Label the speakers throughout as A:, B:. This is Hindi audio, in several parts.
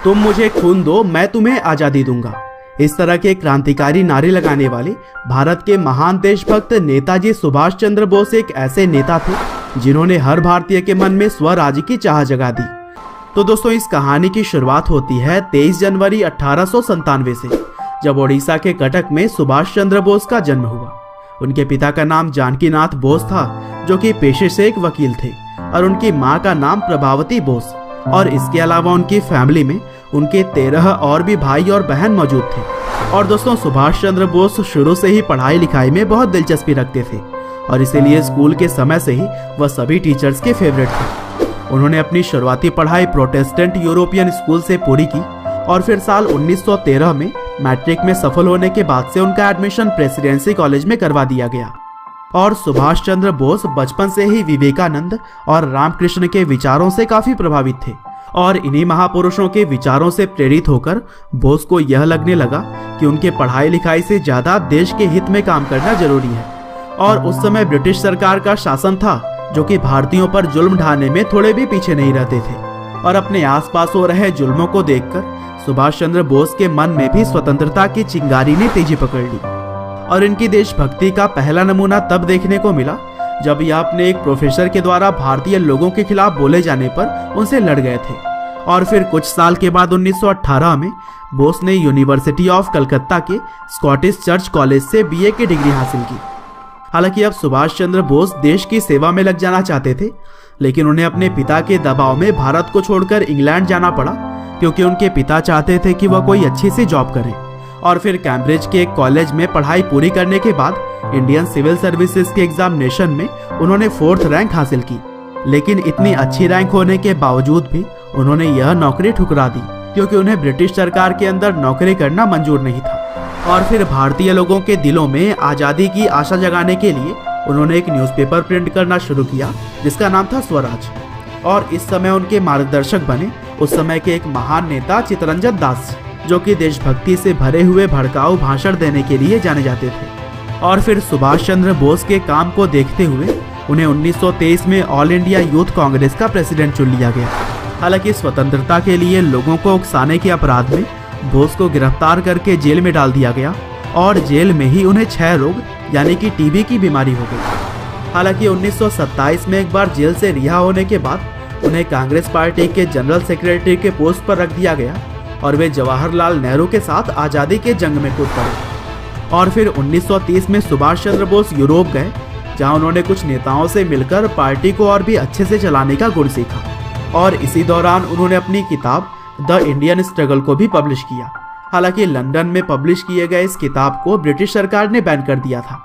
A: तुम मुझे खून दो, मैं तुम्हें आजादी दूंगा। इस तरह के क्रांतिकारी नारे लगाने वाले भारत के महान देशभक्त नेताजी सुभाष चंद्र बोस एक ऐसे नेता थे जिन्होंने हर भारतीय के मन में स्वराज की चाह जगा दी। तो दोस्तों, इस कहानी की शुरुआत होती है 23 जनवरी 1897 से, जब ओडिशा के कटक में सुभाष चंद्र बोस का जन्म हुआ। उनके पिता का नाम जानकीनाथ बोस था, जो कि पेशे से एक वकील थे, और उनकी मां का नाम प्रभावती बोस। और इसके अलावा उनकी फैमिली में उनके 13 और भी भाई और बहन मौजूद थे। और दोस्तों, सुभाष चंद्र बोस शुरू से ही पढ़ाई लिखाई में बहुत दिलचस्पी रखते थे, और इसीलिए स्कूल के समय से ही वह सभी टीचर्स के फेवरेट थे। उन्होंने अपनी शुरुआती पढ़ाई प्रोटेस्टेंट यूरोपियन स्कूल से पूरी की, और फिर साल 1913 में मैट्रिक में सफल होने के बाद से उनका एडमिशन प्रेसिडेंसी कॉलेज में करवा दिया गया। और सुभाष चंद्र बोस बचपन से ही विवेकानंद और रामकृष्ण के विचारों से काफी प्रभावित थे, और इन्हीं महापुरुषों के विचारों से प्रेरित होकर बोस को यह लगने लगा कि उनके पढ़ाई लिखाई से ज्यादा देश के हित में काम करना जरूरी है। और उस समय ब्रिटिश सरकार का शासन था, जो कि भारतीयों पर जुल्म ढाने में थोड़े भी पीछे नहीं रहते थे। और अपने आसपास हो रहे जुल्मों को देखकर सुभाष चंद्र बोस के मन में भी स्वतंत्रता की चिंगारी ने तेजी पकड़ ली। और इनकी देशभक्ति का पहला नमूना तब देखने को मिला जब यह अपने एक प्रोफेसर के द्वारा भारतीय लोगों के खिलाफ बोले जाने पर उनसे लड़ गए थे। और फिर कुछ साल के बाद 1918 में बोस ने यूनिवर्सिटी ऑफ कलकत्ता के स्कॉटिश चर्च कॉलेज से बीए की डिग्री हासिल की। हालांकि अब सुभाष चंद्र बोस देश की सेवा में लग जाना चाहते थे, लेकिन उन्हें अपने पिता के दबाव में भारत को छोड़कर इंग्लैंड जाना पड़ा, क्योंकि उनके पिता चाहते थे कि वह कोई अच्छी सी जॉब करें। और फिर कैम्ब्रिज के एक कॉलेज में पढ़ाई पूरी करने के बाद इंडियन सिविल सर्विसेज के एग्जामिनेशन में उन्होंने 4th रैंक हासिल की। लेकिन इतनी अच्छी रैंक होने के बावजूद भी उन्होंने यह नौकरी ठुकरा दी, क्योंकि उन्हें ब्रिटिश सरकार के अंदर नौकरी करना मंजूर नहीं था। और फिर भारतीय लोगों के दिलों में आज़ादी की आशा जगाने के लिए उन्होंने एक न्यूज़पेपर प्रिंट करना शुरू किया, जिसका नाम था स्वराज। और इस समय उनके मार्गदर्शक बने उस समय के एक महान नेता चित्तरंजन दास, जो कि देशभक्ति से भरे हुए भड़काऊ भाषण देने के लिए जाने जाते थे। और फिर सुभाष चंद्र बोस के काम को देखते हुए उन्हें 1923 में ऑल इंडिया यूथ कांग्रेस का प्रेसिडेंट चुन लिया गया। हालांकि स्वतंत्रता के लिए लोगों को उकसाने के अपराध में बोस को गिरफ्तार करके जेल में डाल दिया गया, और जेल में ही उन्हें क्षय रोग यानी कि टीबी की बीमारी हो गई। हालांकि 1927 में एक बार जेल से रिहा होने के बाद उन्हें कांग्रेस पार्टी के जनरल सेक्रेटरी के पोस्ट पर रख दिया गया, और वे जवाहरलाल नेहरू के साथ आज़ादी के जंग में कूद पड़े। और फिर 1930 में सुभाष चंद्र बोस यूरोप गए, जहां उन्होंने कुछ नेताओं से मिलकर पार्टी को और भी अच्छे से चलाने का गुण सीखा। और इसी दौरान उन्होंने अपनी किताब द इंडियन स्ट्रगल को भी पब्लिश किया। हालांकि लंदन में पब्लिश किए गए इस किताब को ब्रिटिश सरकार ने बैन कर दिया था।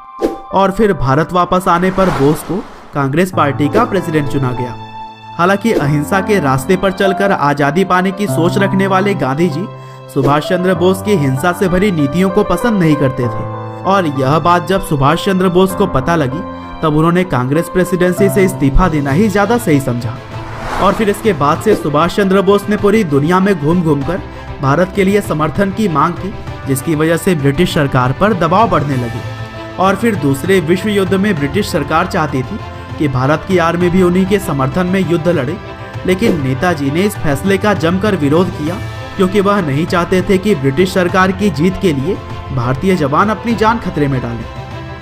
A: और फिर भारत वापस आने पर बोस को कांग्रेस पार्टी का प्रेसिडेंट चुना गया। हालांकि अहिंसा के रास्ते पर चलकर आज़ादी पाने की सोच रखने वाले गांधी जी सुभाष चंद्र बोस की हिंसा से भरी नीतियों को पसंद नहीं करते थे। और यह बात जब सुभाष चंद्र बोस को पता लगी, तब उन्होंने कांग्रेस प्रेसिडेंसी से इस्तीफा देना ही ज्यादा सही समझा। और फिर इसके बाद से सुभाष चंद्र बोस ने पूरी दुनिया में घूम घूम कर भारत के लिए समर्थन की मांग की, जिसकी वजह से ब्रिटिश सरकार पर दबाव बढ़ने लगे। और फिर दूसरे विश्व युद्ध में ब्रिटिश सरकार चाहती थी कि भारत की आर्मी भी उन्हीं के समर्थन में युद्ध लड़े, लेकिन नेताजी ने इस फैसले का जमकर विरोध किया, क्योंकि वह नहीं चाहते थे कि ब्रिटिश सरकार की जीत के लिए भारतीय जवान अपनी जान खतरे में डालें।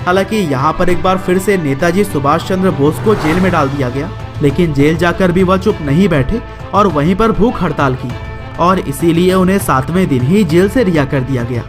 A: हालांकि यहाँ पर एक बार फिर से नेताजी सुभाष चंद्र बोस को जेल में डाल दिया गया, लेकिन जेल जाकर भी वह चुप नहीं बैठे और वहीं पर भूख हड़ताल की, और इसीलिए उन्हें 7वें दिन ही जेल से रिहा कर दिया गया।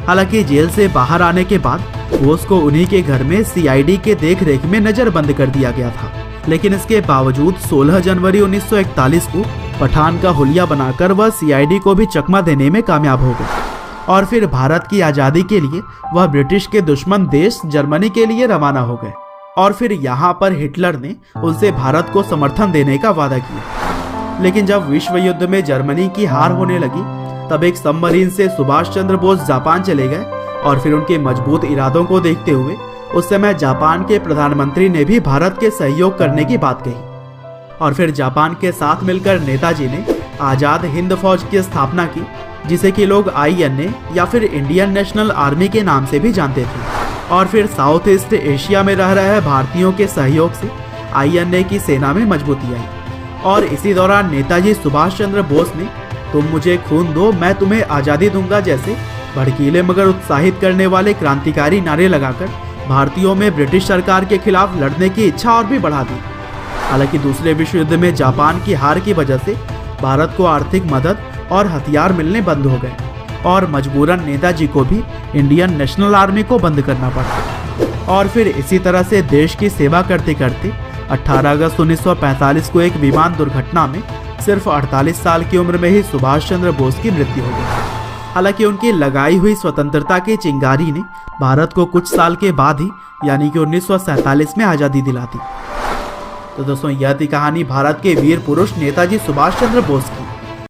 A: हालांकि जेल से बाहर आने के बाद बोस को उन्हीं के घर में सीआईडी के देखरेख में नजरबंद कर दिया गया था, लेकिन इसके बावजूद 16 जनवरी 1941 को पठान का हुलिया बनाकर वह सीआईडी को भी चकमा देने में कामयाब हो गए। और फिर भारत की आज़ादी के लिए वह ब्रिटिश के दुश्मन देश जर्मनी के लिए रवाना हो गए। और फिर यहाँ पर हिटलर ने उनसे भारत को समर्थन देने का वादा किया। लेकिन जब विश्व युद्ध में जर्मनी की हार होने लगी, तब एक सबमरीन से सुभाष चंद्र बोस जापान चले गए। और फिर उनके मजबूत इरादों को देखते हुए उस समय जापान के प्रधानमंत्री ने भी भारत के सहयोग करने की बात कही। और फिर जापान के साथ मिलकर नेताजी ने आज़ाद हिंद फौज की स्थापना की, जिसे कि लोग INA या फिर इंडियन नेशनल आर्मी के नाम से भी जानते थे। और फिर साउथ ईस्ट एशिया में रह रहे भारतीयों के सहयोग से INA की सेना में मजबूती आई। और इसी दौरान नेताजी सुभाष चंद्र बोस ने तुम मुझे खून दो मैं तुम्हें आज़ादी दूंगा जैसे भड़कीले मगर उत्साहित करने वाले क्रांतिकारी नारे लगाकर भारतीयों में ब्रिटिश सरकार के खिलाफ लड़ने की इच्छा और भी बढ़ा दी। हालांकि दूसरे विश्व युद्ध में जापान की हार की वजह से भारत को आर्थिक मदद और हथियार मिलने बंद हो गए और मजबूरन नेताजी को भी इंडियन नेशनल आर्मी को बंद करना पड़ा। और फिर इसी तरह से देश की सेवा करते करते 18 अगस्त 1945 को एक विमान दुर्घटना में सिर्फ 48 साल की उम्र में ही सुभाष चंद्र बोस की मृत्यु हो गई। हालांकि उनकी लगाई हुई स्वतंत्रता की चिंगारी ने भारत को कुछ साल के बाद ही यानी कि 1947 में आज़ादी दिला दी। तो दोस्तों, यह थी कहानी भारत के वीर पुरुष नेताजी सुभाष चंद्र बोस की।